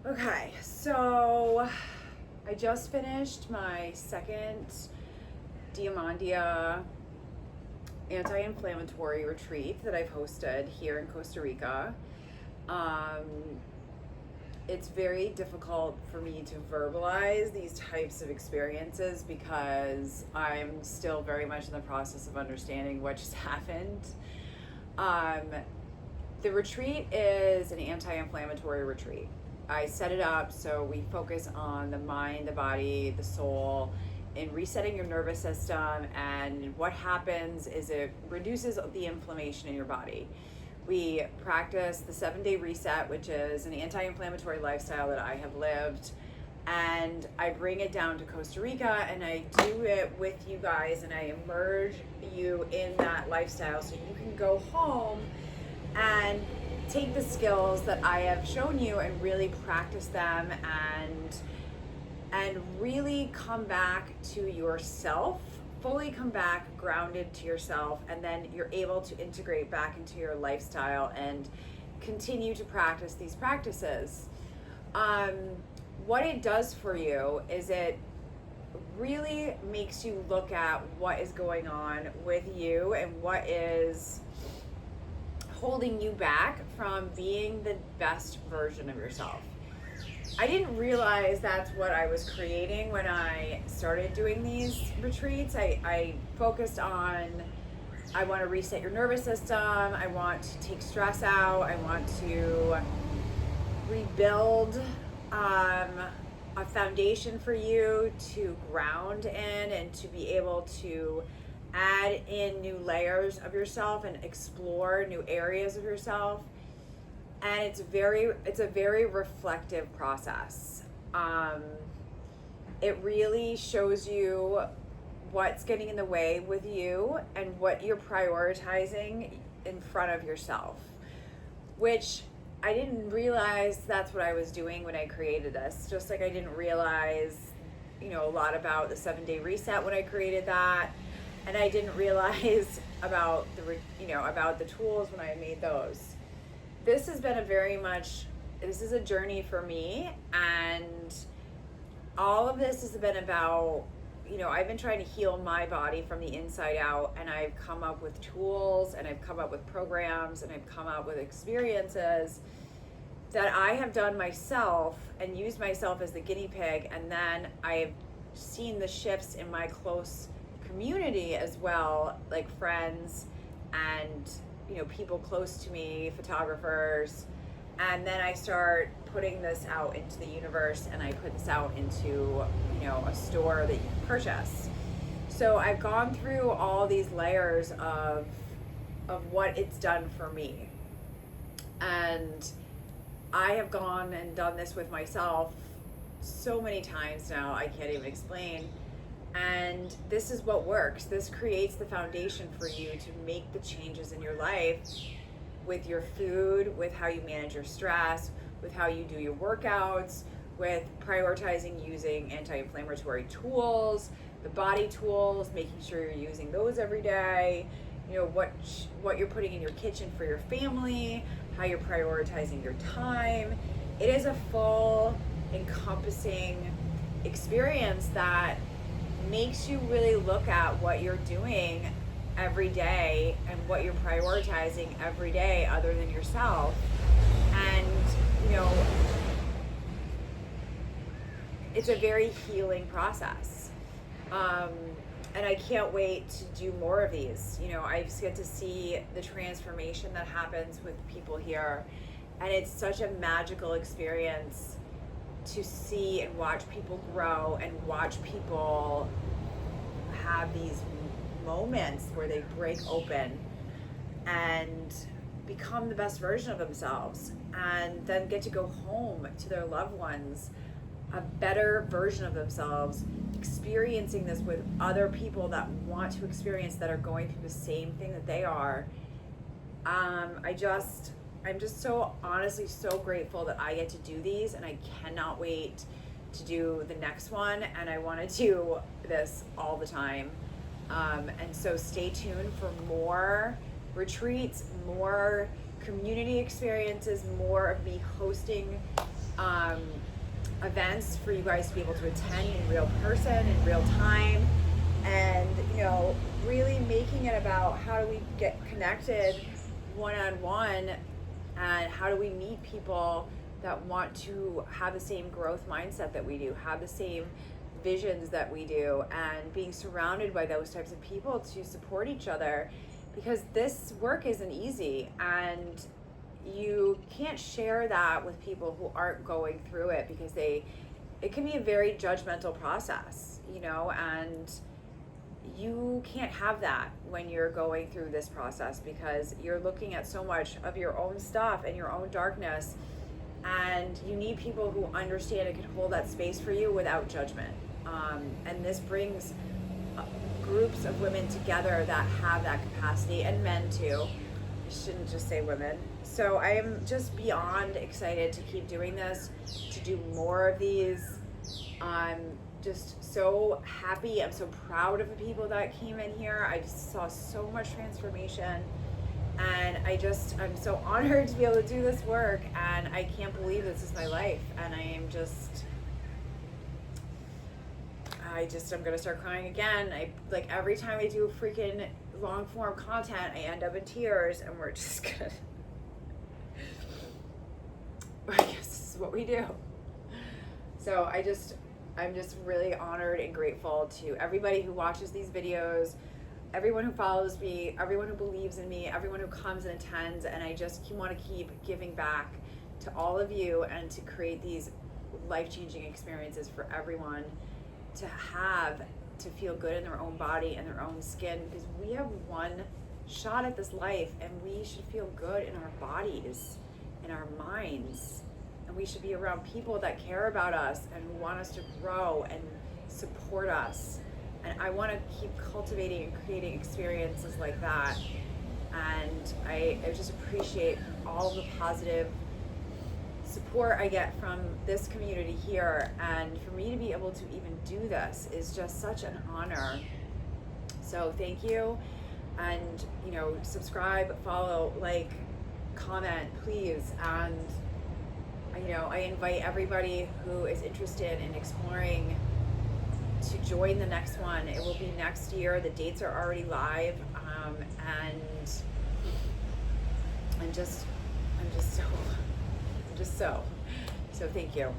Okay, so I just finished my second Diamandia anti-inflammatory retreat that I've hosted here in Costa Rica. It's very difficult for me to verbalize these types of experiences because I'm still very much in the process of understanding what just happened. The retreat is an anti-inflammatory retreat. I set it up so we focus on the mind, the body, the soul, in resetting your nervous system. And what happens is it reduces the inflammation in your body. We practice the 7-day reset, which is an anti-inflammatory lifestyle that I have lived. And I bring it down to Costa Rica and I do it with you guys and I immerse you in that lifestyle so you can go home and take the skills that I have shown you and really practice them and really come back to yourself, fully come back grounded to yourself, and then you're able to integrate back into your lifestyle and continue to practice these practices. What it does for you is it really makes you look at what is going on with you and what is holding you back from being the best version of yourself. I didn't realize that's what I was creating when I started doing these retreats. I focused on, I want to reset your nervous system, I want to take stress out, I want to rebuild a foundation for you to ground in and to be able to add in new layers of yourself and explore new areas of yourself. And it's a very reflective process. It really shows you what's getting in the way with you and what you're prioritizing in front of yourself, which I didn't realize that's what I was doing when I created this. Just like I didn't realize, a lot about the 7-day reset when I created that. And I didn't realize about the tools when I made those. This has been this is a journey for me, and all of this has been about, I've been trying to heal my body from the inside out, and I've come up with tools, and I've come up with programs, and I've come up with experiences that I have done myself and used myself as the guinea pig, and then I've seen the shifts in my close community as well, like friends and people close to me, photographers, and then I start putting this out into the universe, and I put this out into a store that you can purchase. So I've gone through all these layers of what it's done for me, and I have gone and done this with myself so many times now I can't even explain. And this is what works. This creates the foundation for you to make the changes in your life with your food, with how you manage your stress, with how you do your workouts, with prioritizing using anti-inflammatory tools, the body tools, making sure you're using those every day, what you're putting in your kitchen for your family, how you're prioritizing your time. It is a full, encompassing experience that makes you really look at what you're doing every day and what you're prioritizing every day other than yourself. And it's a very healing process, and I can't wait to do more of these. I get to see the transformation that happens with people here, and it's such a magical experience to see and watch people grow and watch people have these moments where they break open and become the best version of themselves, and then get to go home to their loved ones a better version of themselves, experiencing this with other people that want to experience, that are going through the same thing that they are. I'm just so honestly so grateful that I get to do these, and I cannot wait to do the next one, and I want to do this all the time. And so stay tuned for more retreats, more community experiences, more of me hosting events for you guys to be able to attend in real person, in real time, and really making it about how do we get connected one-on-one, and how do we meet people that want to have the same growth mindset that we do, have the same visions that we do, and being surrounded by those types of people to support each other, because this work isn't easy, and you can't share that with people who aren't going through it, because it can be a very judgmental process, and you can't have that when you're going through this process, because you're looking at so much of your own stuff and your own darkness, and you need people who understand and can hold that space for you without judgment. And this brings groups of women together that have that capacity, and men too. I shouldn't just say women. So I am just beyond excited to keep doing this, to do more of these. I'm just so happy. I'm so proud of the people that came in here. I just saw so much transformation, and I'm so honored to be able to do this work, and I can't believe this is my life, and I'm gonna start crying again. Like every time I do freaking long form content, I end up in tears, and we're just gonna I guess this is what we do. So I'm just really honored and grateful to everybody who watches these videos, everyone who follows me, everyone who believes in me, everyone who comes and attends, and I just want to keep giving back to all of you, and to create these life-changing experiences for everyone to feel good in their own body and their own skin, because we have one shot at this life, and we should feel good in our bodies, in our minds, and we should be around people that care about us and who want us to grow and support us. And I want to keep cultivating and creating experiences like that. And I just appreciate all the positive support I get from this community here. And for me to be able to even do this is just such an honor. So thank you. And, subscribe, follow, like, comment, please. And, I invite everybody who is interested in exploring to join the next one. It will be next year. The dates are already live, and I'm just so thank you.